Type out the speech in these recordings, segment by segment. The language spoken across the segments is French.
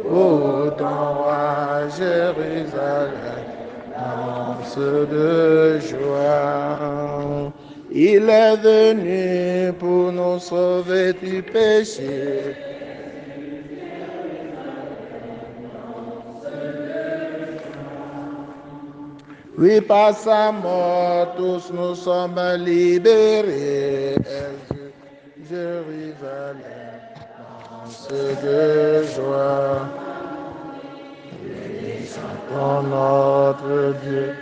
Ô ton roi Jérusalem, danse de joie. Il est venu pour nous sauver du péché. Oui, par sa mort, tous nous sommes libérés. Jérusalem, danse de joie. Bénissons notre Dieu,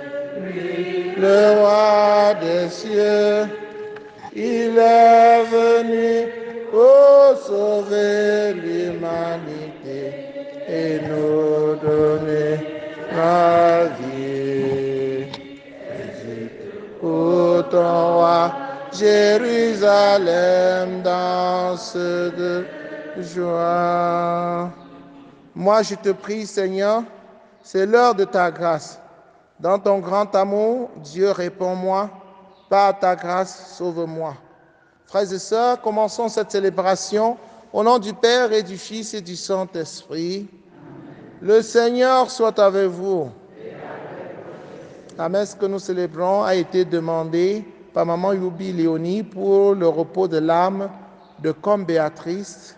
le roi des cieux. Il est venu pour sauver l'humanité et nous donner la vie. Ô ton roi, Jérusalem danse de joie. Moi, je te prie, Seigneur, c'est l'heure de ta grâce. Dans ton grand amour, Dieu, réponds-moi. Par ta grâce, sauve-moi. Frères et sœurs, commençons cette célébration au nom du Père et du Fils et du Saint-Esprit. Le Seigneur soit avec vous. La messe que nous célébrons a été demandée par Maman Youbi Léonie pour le repos de l'âme de Comme Béatrice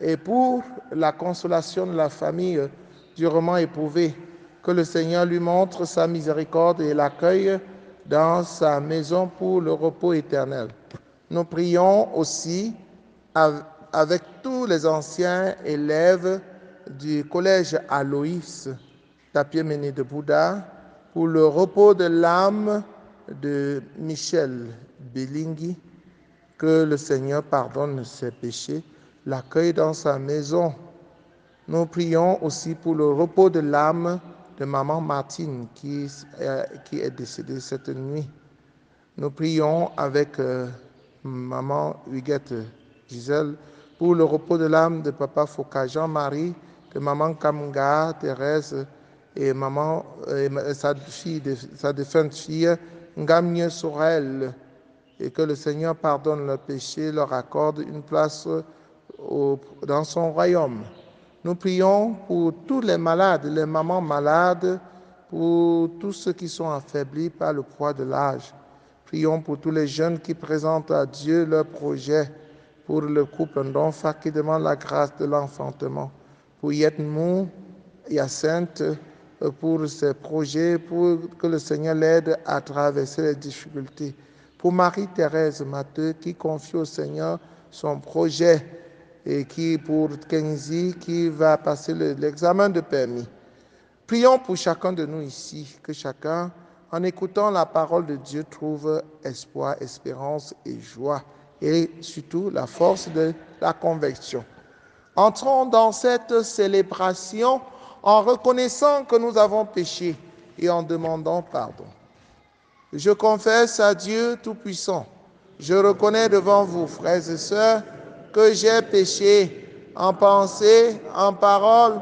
et pour la consolation de la famille durement éprouvée. Que le Seigneur lui montre sa miséricorde et l'accueille dans sa maison pour le repos éternel. Nous prions aussi avec tous les anciens élèves du collège Aloïs d'Apiéméné de Bouddha pour le repos de l'âme de Michel Bélingui. Que le Seigneur pardonne ses péchés, l'accueille dans sa maison. Nous prions aussi pour le repos de l'âme de Maman Martine qui est décédée cette nuit. Nous prions avec Maman Huguette Gisèle pour le repos de l'âme de Papa Foucault Jean-Marie, de Maman Kamga Thérèse et sa défunte fille Ngamie Sorel, et que le Seigneur pardonne leurs péchés, leur accorde une place dans son royaume. Nous prions pour tous les malades, les mamans malades, pour tous ceux qui sont affaiblis par le poids de l'âge. Prions pour tous les jeunes qui présentent à Dieu leurs projets, pour le couple d'enfants qui demande la grâce de l'enfantement, pour Yetmou, Hyacinthe, pour ses projets, pour que le Seigneur l'aide à traverser les difficultés. Pour Marie-Thérèse Matteux qui confie au Seigneur son projet et qui, pour Kenzie, qui va passer l'examen de permis. Prions pour chacun de nous ici, que chacun, en écoutant la parole de Dieu, trouve espoir, espérance et joie, et surtout la force de la conviction. Entrons dans cette célébration en reconnaissant que nous avons péché et en demandant pardon. Je confesse à Dieu Tout-Puissant, je reconnais devant vous, frères et sœurs, que j'ai péché en pensée, en parole,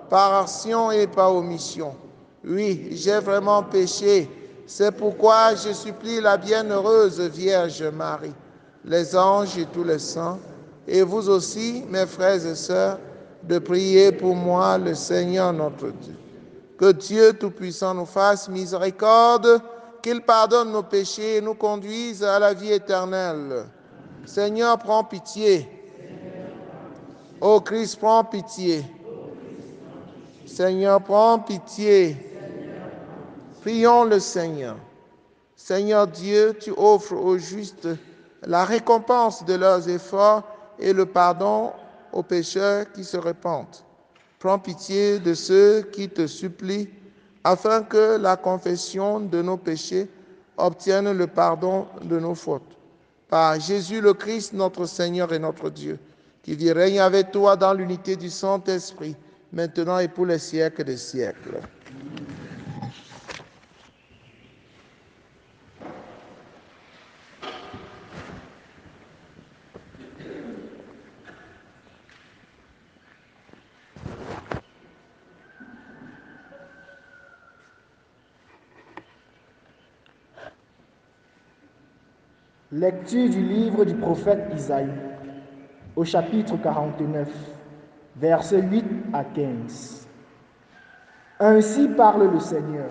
par action et par omission. Oui, j'ai vraiment péché. C'est pourquoi je supplie la bienheureuse Vierge Marie, les anges et tous les saints, et vous aussi, mes frères et sœurs, de prier pour moi, le Seigneur notre Dieu. Que Dieu Tout-Puissant nous fasse miséricorde, qu'il pardonne nos péchés et nous conduise à la vie éternelle. Seigneur, prends pitié. Ô Christ, prends pitié. Seigneur, prends pitié. Prions le Seigneur. Seigneur Dieu, tu offres aux justes la récompense de leurs efforts et le pardon aux pécheurs qui se repentent. Prends pitié de ceux qui te supplient, afin que la confession de nos péchés obtienne le pardon de nos fautes. Par Jésus le Christ, notre Seigneur et notre Dieu, qui vit règne avec toi dans l'unité du Saint-Esprit, maintenant et pour les siècles des siècles. Lecture du livre du prophète Isaïe, au chapitre 49. Versets 8 à 15. Ainsi parle le Seigneur.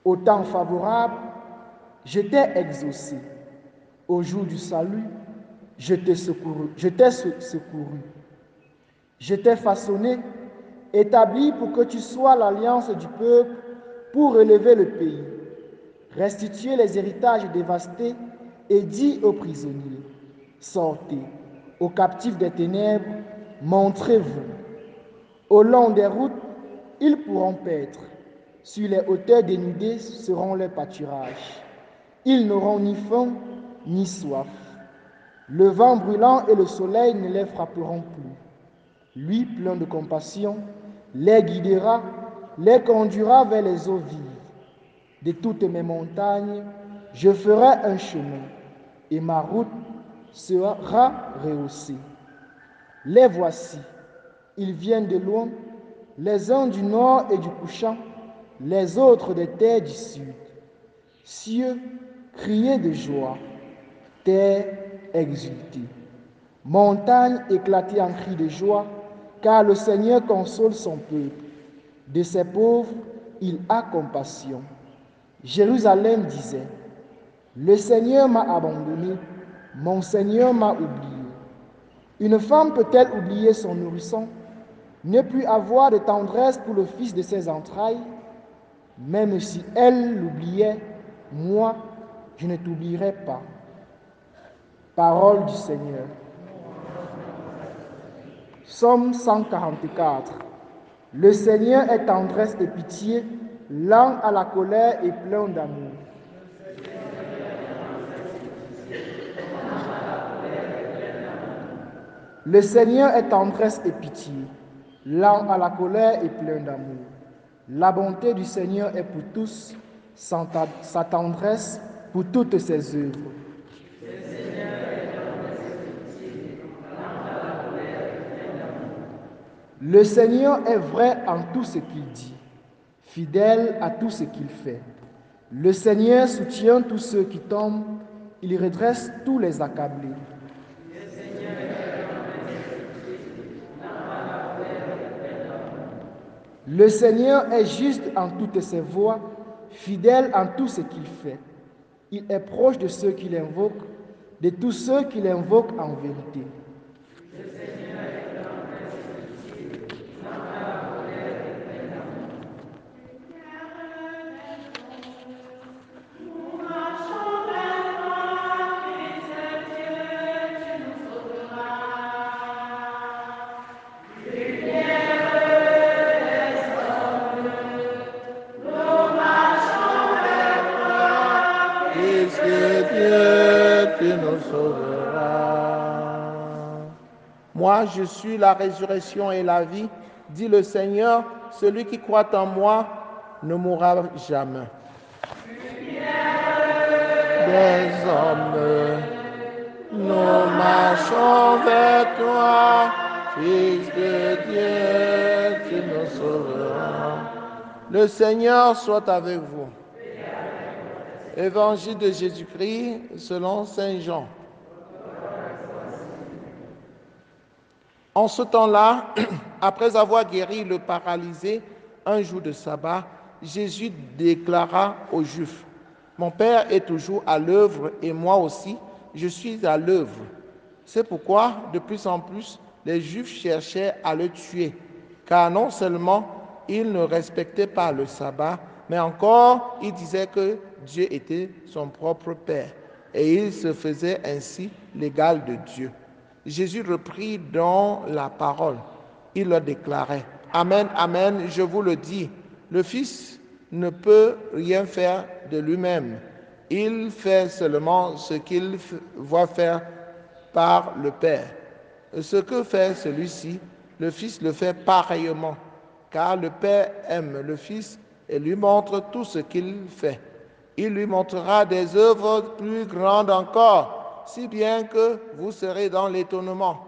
Au temps favorable, je t'ai exaucé. Au jour du salut, je t'ai secouru. Je t'ai façonné, établi pour que tu sois l'alliance du peuple, pour relever le pays, restituer les héritages dévastés et dis aux prisonniers, sortez, aux captifs des ténèbres, montrez-vous. Au long des routes, ils pourront paître. Sur les hauteurs dénudées seront leurs pâturages. Ils n'auront ni faim ni soif. Le vent brûlant et le soleil ne les frapperont plus. Lui, plein de compassion, les guidera, les conduira vers les eaux vives. De toutes mes montagnes, je ferai un chemin, et ma route sera rehaussée. Les voici, ils viennent de loin, les uns du nord et du couchant, les autres des terres du sud. Cieux, criez de joie, terre, exultez. Montagne, éclatez en cris de joie, car le Seigneur console son peuple. De ses pauvres, il a compassion. Jérusalem disait, le Seigneur m'a abandonné, mon Seigneur m'a oublié. Une femme peut-elle oublier son nourrisson, ne plus avoir de tendresse pour le fils de ses entrailles? Même si elle l'oubliait, moi, je ne t'oublierai pas. Parole du Seigneur. Psaume 144. Le Seigneur est tendresse et pitié, lent à la colère et plein d'amour. Le Seigneur est tendresse et pitié, lent à la colère et plein d'amour. La bonté du Seigneur est pour tous, sa tendresse pour toutes ses œuvres. Le Seigneur est vrai en tout ce qu'il dit, fidèle à tout ce qu'il fait. Le Seigneur soutient tous ceux qui tombent, il redresse tous les accablés. Le Seigneur est juste en toutes ses voies, fidèle en tout ce qu'il fait. Il est proche de ceux qui l'invoquent, de tous ceux qui l'invoquent en vérité. Puisque Dieu, tu nous sauveras. Moi, je suis la résurrection et la vie, dit le Seigneur. Celui qui croit en moi ne mourra jamais. Des hommes, nous marchons vers toi, Fils de Dieu, tu nous sauveras. Le Seigneur soit avec vous. Évangile de Jésus-Christ selon Saint Jean. En ce temps-là, après avoir guéri le paralysé un jour de sabbat, Jésus déclara aux Juifs, « Mon Père est toujours à l'œuvre et moi aussi, je suis à l'œuvre. » C'est pourquoi, de plus en plus, les Juifs cherchaient à le tuer, car non seulement il ne respectait pas le sabbat, mais encore il disait que Dieu était son propre Père et il se faisait ainsi l'égal de Dieu. Jésus reprit donc la parole. Il leur déclarait, « Amen, amen, je vous le dis, le Fils ne peut rien faire de lui-même. Il fait seulement ce qu'il voit faire par le Père. Ce que fait celui-ci, le Fils le fait pareillement, car le Père aime le Fils et lui montre tout ce qu'il fait. Il lui montrera des œuvres plus grandes encore, si bien que vous serez dans l'étonnement.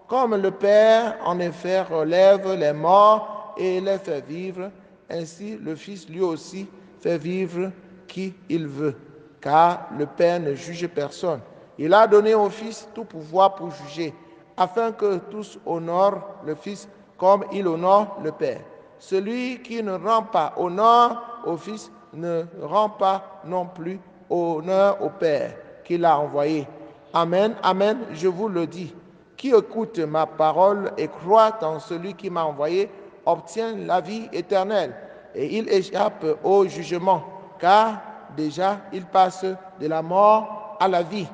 Comme le Père, en effet, relève les morts et les fait vivre, ainsi le Fils lui aussi fait vivre qui il veut, car le Père ne juge personne. Il a donné au Fils tout pouvoir pour juger, afin que tous honorent le Fils comme il honore le Père. Celui qui ne rend pas honneur au Fils ne rend pas non plus honneur au Père qui l'a envoyé. Amen, amen, je vous le dis. Qui écoute ma parole et croit en celui qui m'a envoyé obtient la vie éternelle et il échappe au jugement, car déjà il passe de la mort à la vie.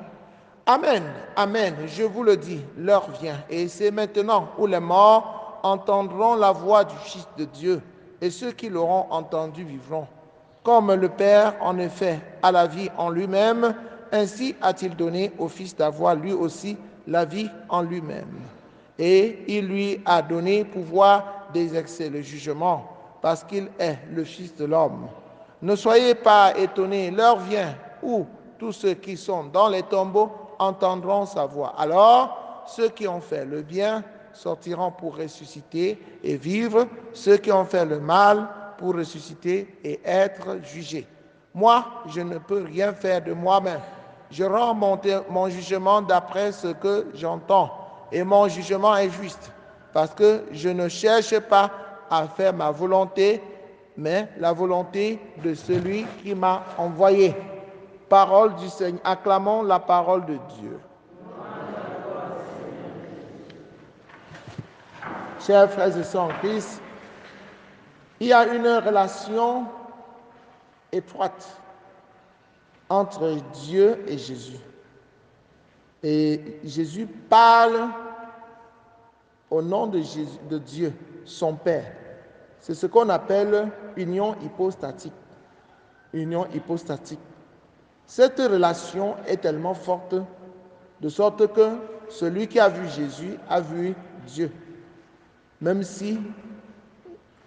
Amen, amen, je vous le dis, l'heure vient et c'est maintenant où les morts entendront la voix du Fils de Dieu et ceux qui l'auront entendu vivront. Comme le Père, en effet, a la vie en lui-même, ainsi a-t-il donné au Fils d'avoir lui aussi la vie en lui-même. Et il lui a donné pouvoir d'exercer le jugement, parce qu'il est le Fils de l'homme. Ne soyez pas étonnés, l'heure vient où tous ceux qui sont dans les tombeaux entendront sa voix. Alors, ceux qui ont fait le bien sortiront pour ressusciter et vivre, ceux qui ont fait le mal pour ressusciter et être jugés. Moi, je ne peux rien faire de moi-même. Je rends mon jugement d'après ce que j'entends, et mon jugement est juste, parce que je ne cherche pas à faire ma volonté, mais la volonté de celui qui m'a envoyé. Parole du Seigneur. Acclamons la parole de Dieu. Chers frères et sœurs en Christ, il y a une relation étroite entre Dieu et Jésus. Et Jésus parle au nom de Dieu, son Père. C'est ce qu'on appelle union hypostatique. Union hypostatique. Cette relation est tellement forte de sorte que celui qui a vu Jésus a vu Dieu, même si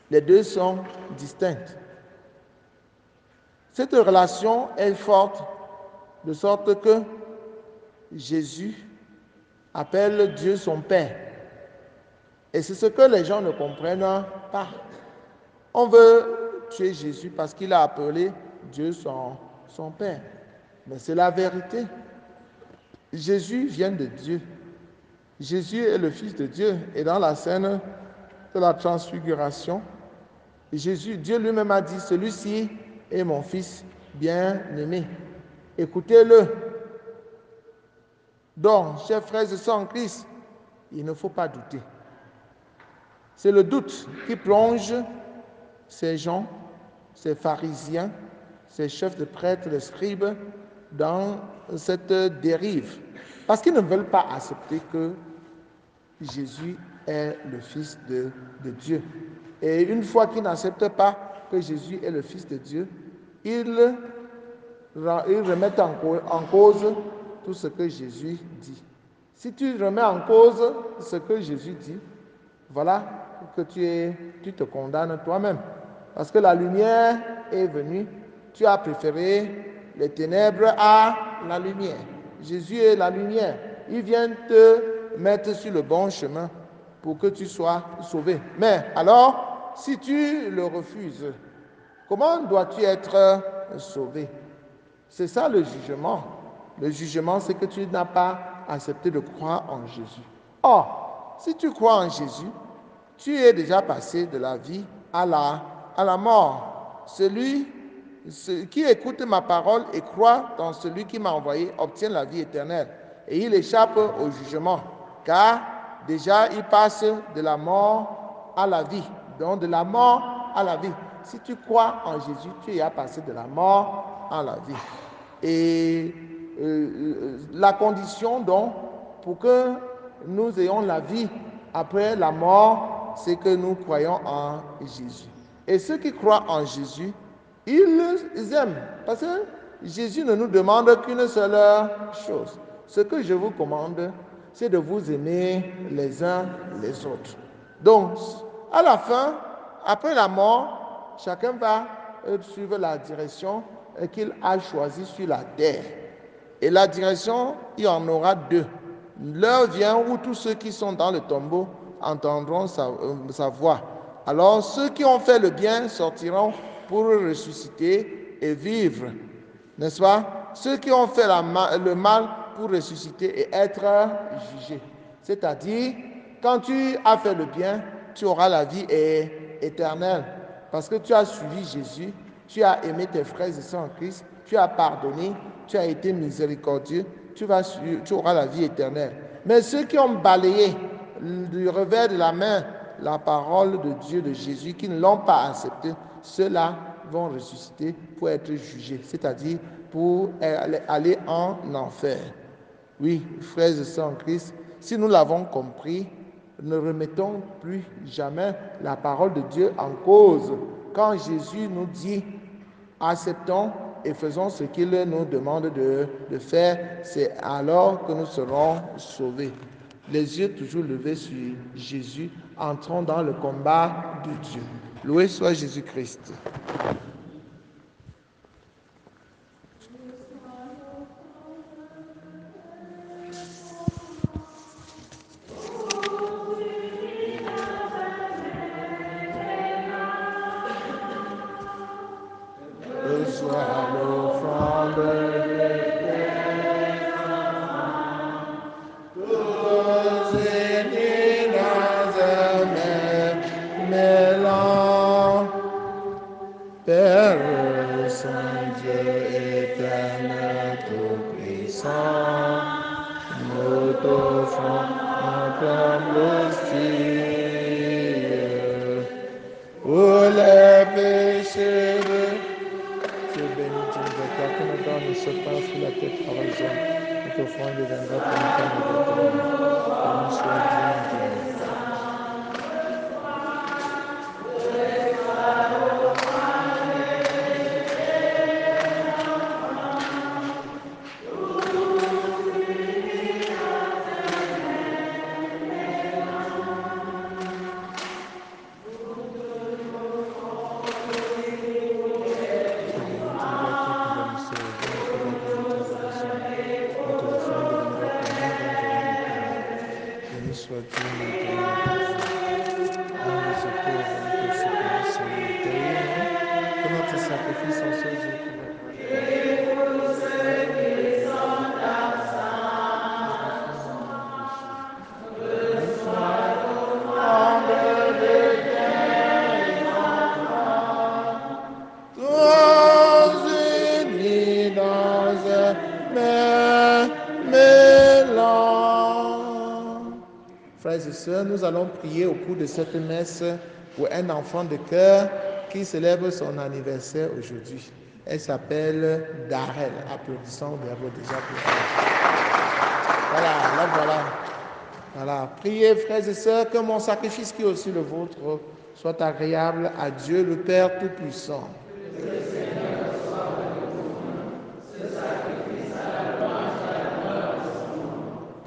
les deux sont distincts. Cette relation est forte de sorte que Jésus appelle Dieu son Père. Et c'est ce que les gens ne comprennent pas. On veut tuer Jésus parce qu'il a appelé Dieu son Père. Mais c'est la vérité. Jésus vient de Dieu. Jésus est le Fils de Dieu. Et dans la scène de la transfiguration, Dieu lui-même a dit, celui-ci est mon Fils bien-aimé. Écoutez-le. Donc, chers frères et sœurs en Christ, il ne faut pas douter. C'est le doute qui plonge ces gens, ces pharisiens, ces chefs de prêtres, les scribes, dans cette dérive. Parce qu'ils ne veulent pas accepter que Jésus est le Fils de Dieu. Et une fois qu'ils n'acceptent pas que Jésus est le Fils de Dieu, ils remettent en cause tout ce que Jésus dit. Si tu remets en cause ce que Jésus dit, voilà que tu te condamnes toi-même. Parce que la lumière est venue, tu as préféré les ténèbres à la lumière. Jésus est la lumière. Il vient te mettre sur le bon chemin pour que tu sois sauvé. Mais alors, si tu le refuses, comment dois-tu être sauvé? C'est ça le jugement. Le jugement, c'est que tu n'as pas accepté de croire en Jésus. Or, si tu crois en Jésus, tu es déjà passé de la vie à la mort. Celui qui écoute ma parole et croit dans celui qui m'a envoyé obtient la vie éternelle et il échappe au jugement, car déjà il passe de la mort à la vie. Donc de la mort à la vie. Si tu crois en Jésus, tu es passé de la mort à la vie. Et la condition donc pour que nous ayons la vie après la mort, c'est que nous croyons en Jésus. Et ceux qui croient en Jésus, ils aiment. Parce que Jésus ne nous demande qu'une seule chose. Ce que je vous commande, c'est de vous aimer les uns les autres. Donc, à la fin, après la mort, chacun va suivre la direction qu'il a choisie sur la terre. Et la direction, il y en aura deux. L'heure vient où tous ceux qui sont dans le tombeau entendront sa voix. Alors ceux qui ont fait le bien sortiront pour ressusciter et vivre, n'est-ce pas? Ceux qui ont fait le mal pour ressusciter et être jugés. C'est-à-dire, quand tu as fait le bien, tu auras la vie éternelle. Parce que tu as suivi Jésus, tu as aimé tes frères et sœurs en Christ, tu as pardonné, tu as été miséricordieux, tu auras la vie éternelle. Mais ceux qui ont balayé du revers de la main la parole de Dieu, de Jésus, qui ne l'ont pas accepté, ceux-là vont ressusciter pour être jugés, c'est-à-dire pour aller en enfer. Oui, frères et sœurs en Christ, si nous l'avons compris, ne remettons plus jamais la parole de Dieu en cause. Quand Jésus nous dit acceptons et faisons ce qu'il nous demande de faire, c'est alors que nous serons sauvés. Les yeux toujours levés sur Jésus, entrons dans le combat de Dieu. Loué soit Jésus-Christ. Soit l'offrande tous unis dans un même mélange. Père Saint Dieu éternel tout-puissant, nous t'offrons notre hostie pour les péchés de Dieu béni, Dieu miséricordieux, que nous donne ce pain sous la tête par les hommes. Notre offrande deviendra pour nous comme nous éternel. Béni soit Dieu, Dieu. Soit Dieu maintenant dans les pauvres, nous te supplions, Seigneur, guéris-nous, que notre sacrifice en soit Dieu pour la gloire de Dieu. Tous unis dans un même mélange. Frères et sœurs, nous allons prier au cours de cette messe pour un enfant de cœur qui célèbre son anniversaire aujourd'hui. Elle s'appelle Darel. Applaudissons, nous avons déjà applaudi. Voilà. Voilà. Priez, frères et sœurs, que mon sacrifice qui est aussi le vôtre soit agréable à Dieu, le Père Tout-Puissant.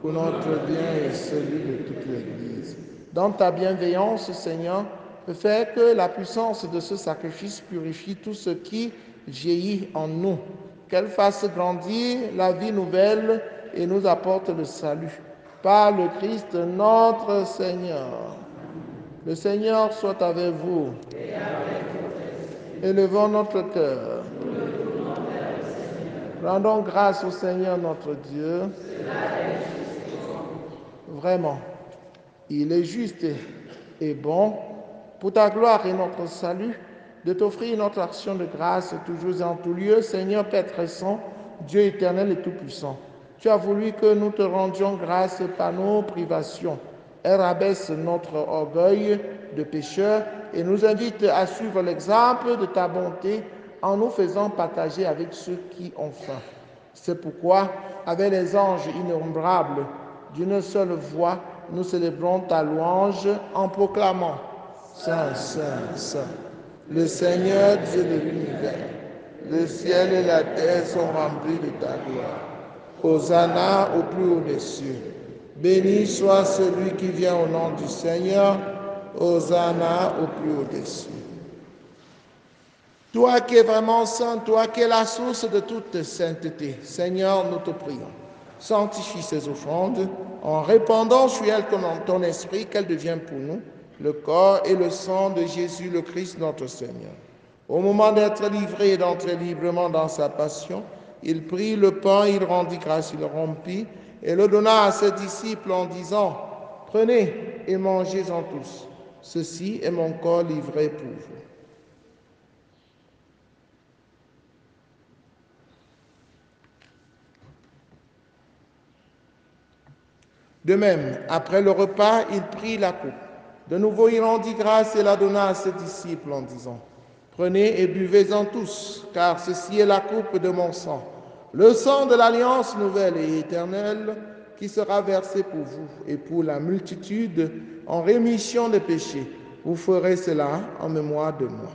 Pour notre bien et celui de toute l'Église. Dans ta bienveillance, Seigneur, fais que la puissance de ce sacrifice purifie tout ce qui jaillit en nous, qu'elle fasse grandir la vie nouvelle et nous apporte le salut. Par le Christ notre Seigneur. Le Seigneur soit avec vous. Élevons notre cœur. Rendons grâce au Seigneur notre Dieu. Vraiment, il est juste et bon, pour ta gloire et notre salut, de t'offrir notre action de grâce toujours et en tout lieu, Seigneur Père très saint, Dieu éternel et tout-puissant. Tu as voulu que nous te rendions grâce par nos privations. Elle rabaisse notre orgueil de pécheur et nous invite à suivre l'exemple de ta bonté en nous faisant partager avec ceux qui ont faim. C'est pourquoi, avec les anges innombrables, d'une seule voix, nous célébrons ta louange en proclamant Saint, Saint, Saint, le Seigneur Dieu de l'univers. Le ciel et la terre sont remplis de ta gloire. Hosanna au plus haut des cieux. Béni soit celui qui vient au nom du Seigneur. Hosanna au plus haut des cieux. Toi qui es vraiment saint, toi qui es la source de toute sainteté, Seigneur, nous te prions. Sanctifie ces offrandes en répandant sur elles ton esprit, qu'elles deviennent pour nous le corps et le sang de Jésus le Christ notre Seigneur. Au moment d'être livré et d'entrer librement dans sa passion, il prit le pain, il rendit grâce, il le rompit et le donna à ses disciples en disant Prenez et mangez-en tous. Ceci est mon corps livré pour vous. De même, après le repas, il prit la coupe. De nouveau, il rendit grâce et la donna à ses disciples en disant, prenez et buvez-en tous, car ceci est la coupe de mon sang, le sang de l'alliance nouvelle et éternelle qui sera versé pour vous et pour la multitude en rémission des péchés. Vous ferez cela en mémoire de moi.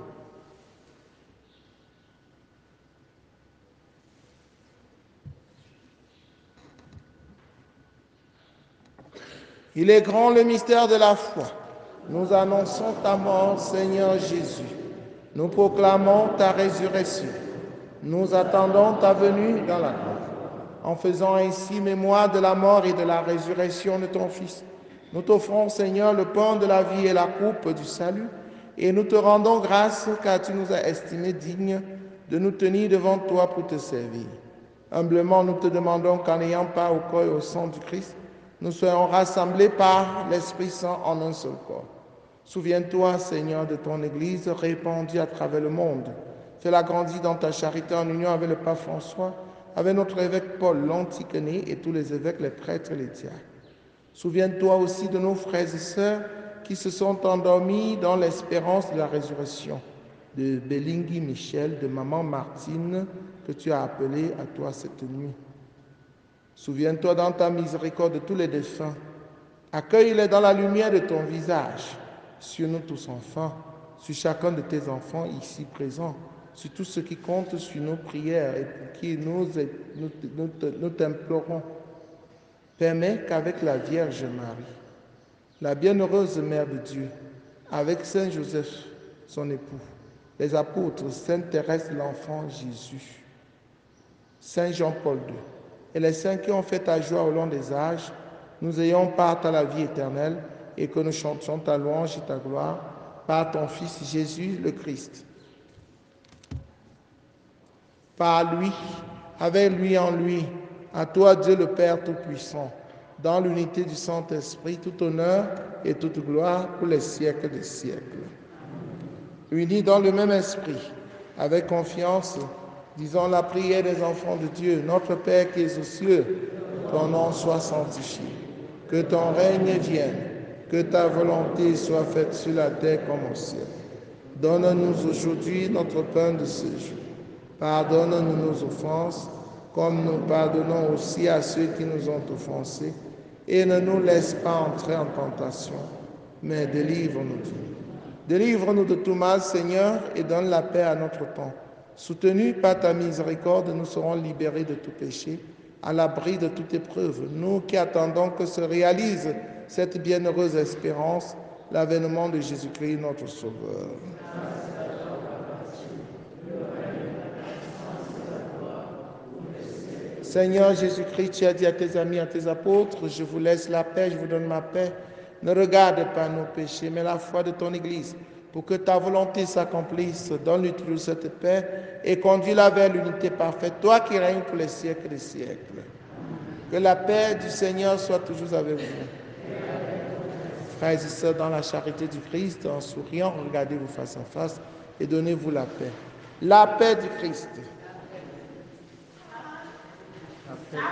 Il est grand le mystère de la foi. Nous annonçons ta mort, Seigneur Jésus. Nous proclamons ta résurrection. Nous attendons ta venue dans la gloire. En faisant ainsi mémoire de la mort et de la résurrection de ton Fils, nous t'offrons, Seigneur, le pain de la vie et la coupe du salut, et nous te rendons grâce car tu nous as estimés dignes de nous tenir devant toi pour te servir. Humblement, nous te demandons qu'en n'ayant pas au corps et au sang du Christ, nous soyons rassemblés par l'Esprit Saint en un seul corps. Souviens-toi, Seigneur, de ton Église répandue à travers le monde. Fais-la grandir dans ta charité en union avec le pape François, avec notre évêque Paul, l'Antiquené et tous les évêques, les prêtres et les diacres. Souviens-toi aussi de nos frères et sœurs qui se sont endormis dans l'espérance de la résurrection, de Belingui Michel, de maman Martine, que tu as appelé à toi cette nuit. Souviens-toi dans ta miséricorde de tous les défunts. Accueille-les dans la lumière de ton visage, sur nous tous enfants, sur chacun de tes enfants ici présents, sur tous ceux qui comptent sur nos prières et pour qui nous t'implorons. Permets qu'avec la Vierge Marie, la bienheureuse Mère de Dieu, avec Saint Joseph, son époux, les apôtres, Sainte Thérèse de l'Enfant Jésus, Saint Jean-Paul II, et les saints qui ont fait ta joie au long des âges, nous ayons part à la vie éternelle et que nous chantions ta louange et ta gloire par ton Fils Jésus le Christ. Par lui, avec lui en lui, à toi Dieu le Père Tout-Puissant, dans l'unité du Saint-Esprit, tout honneur et toute gloire pour les siècles des siècles. Unis dans le même esprit, avec confiance, disons la prière des enfants de Dieu. Notre Père qui es aux cieux, ton nom soit sanctifié, que ton règne vienne, que ta volonté soit faite sur la terre comme au ciel. Donne-nous aujourd'hui notre pain de ce jour. Pardonne-nous nos offenses, comme nous pardonnons aussi à ceux qui nous ont offensés, et ne nous laisse pas entrer en tentation, mais délivre-nous de tout. Délivre-nous de tout mal, Seigneur, et donne la paix à notre temps. Soutenus par ta miséricorde, nous serons libérés de tout péché, à l'abri de toute épreuve. Nous qui attendons que se réalise cette bienheureuse espérance, l'avènement de Jésus-Christ, notre Sauveur. Seigneur Jésus-Christ, tu as dit à tes amis, à tes apôtres, je vous laisse la paix, je vous donne ma paix. Ne regarde pas nos péchés, mais la foi de ton Église, pour que ta volonté s'accomplisse. Donne-lui toujours cette paix et conduis-la vers l'unité parfaite, toi qui règnes pour les siècles des siècles. Que la paix du Seigneur soit toujours avec vous. Frères et sœurs, dans la charité du Christ, en souriant, regardez-vous face à face et donnez-vous la paix. La paix du Christ. La paix.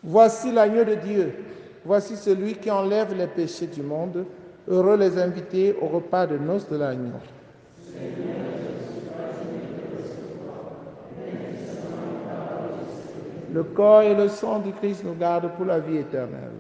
Voici l'agneau de Dieu. Voici celui qui enlève les péchés du monde. Heureux les invités au repas de noces de l'agneau. Le corps et le sang du Christ nous gardent pour la vie éternelle.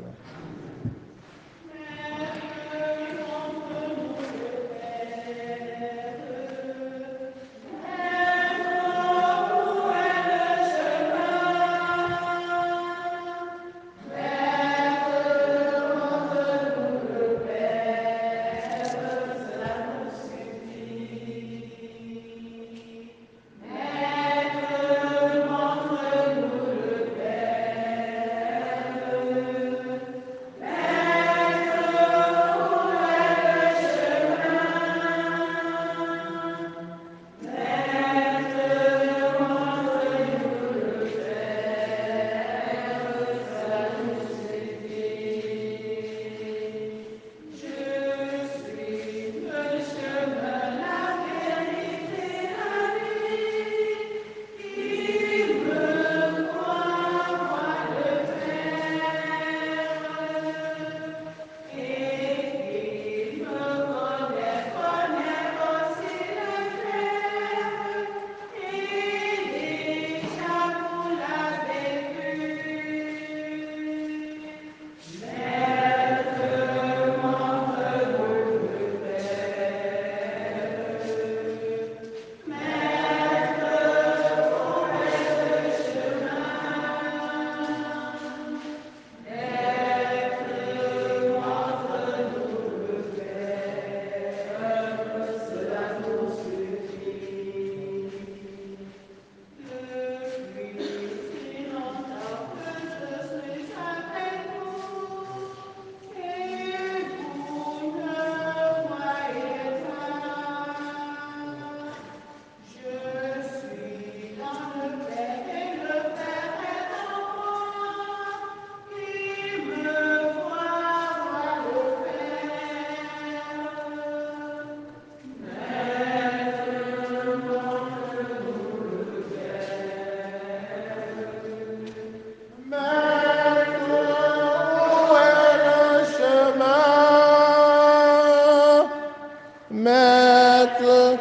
Maître,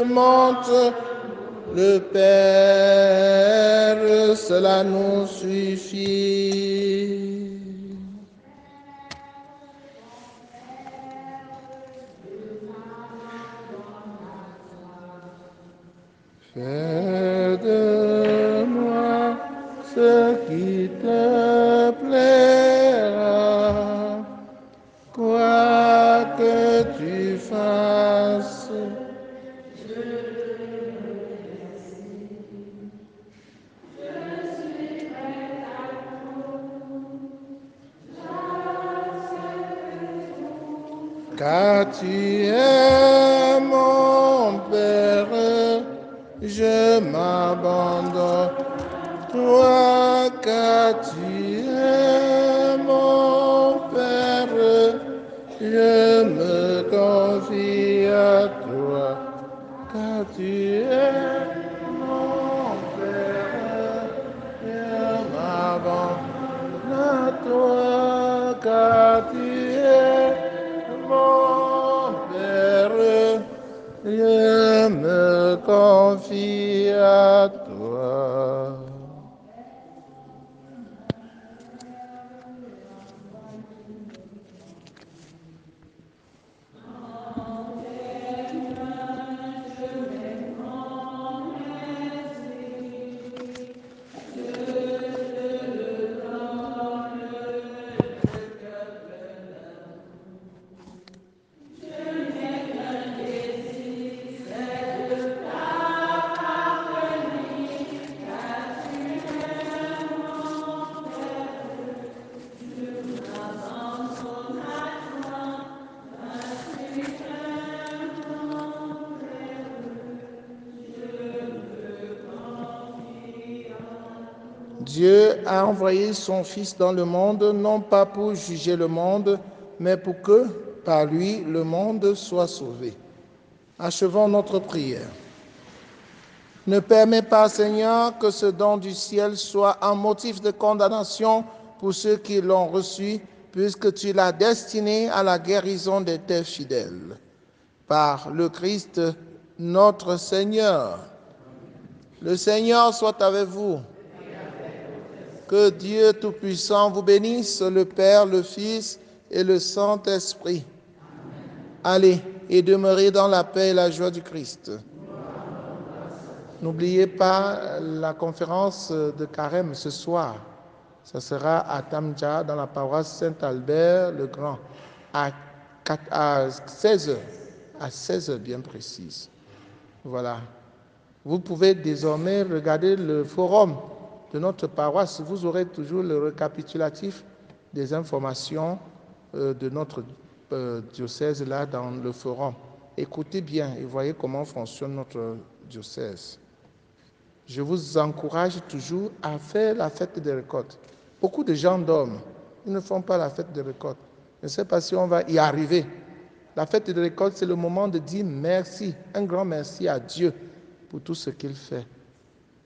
montre le Père, cela nous suffit. Fais de moi ce qui te plaira, quoi que tu fasses. Car tu es mon Père, je m'abandonne. Toi, car tu es mon Père, je me confie à toi. Car tu es mon Père, je m'abandonne à toi. Car tu es mon Père, je me confie à toi. Dieu a envoyé son Fils dans le monde, non pas pour juger le monde, mais pour que, par lui, le monde soit sauvé. Achevons notre prière. Ne permets pas, Seigneur, que ce don du ciel soit un motif de condamnation pour ceux qui l'ont reçu, puisque tu l'as destiné à la guérison de tes fidèles. Par le Christ, notre Seigneur. Le Seigneur soit avec vous. Que Dieu Tout-Puissant vous bénisse, le Père, le Fils et le Saint-Esprit. Allez et demeurez dans la paix et la joie du Christ. N'oubliez pas la conférence de Carême ce soir. Ça sera à Tamja, dans la paroisse Saint-Albert le Grand, à 16h. À 16h bien précise. Voilà. Vous pouvez désormais regarder le forum de notre paroisse. Vous aurez toujours le récapitulatif des informations de notre diocèse là dans le forum. Écoutez bien et voyez comment fonctionne notre diocèse. Je vous encourage toujours à faire la fête des récoltes. Beaucoup de gens dorment. Ils ne font pas la fête des récoltes. Je ne sais pas si on va y arriver. La fête des récoltes, c'est le moment de dire merci, un grand merci à Dieu pour tout ce qu'il fait.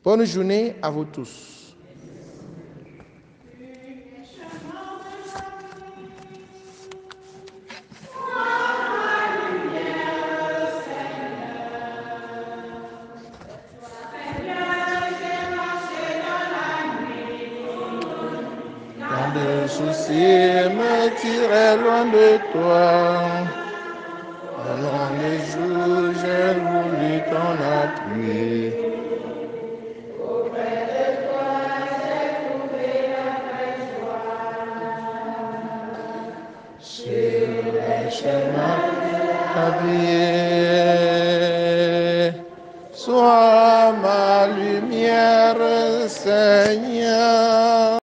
Bonne journée à vous tous. Quand le souci me tirait loin de toi, pendant les jours, j'ai voulu ton appui. Sur le chemin habillé, sois ma lumière, Seigneur.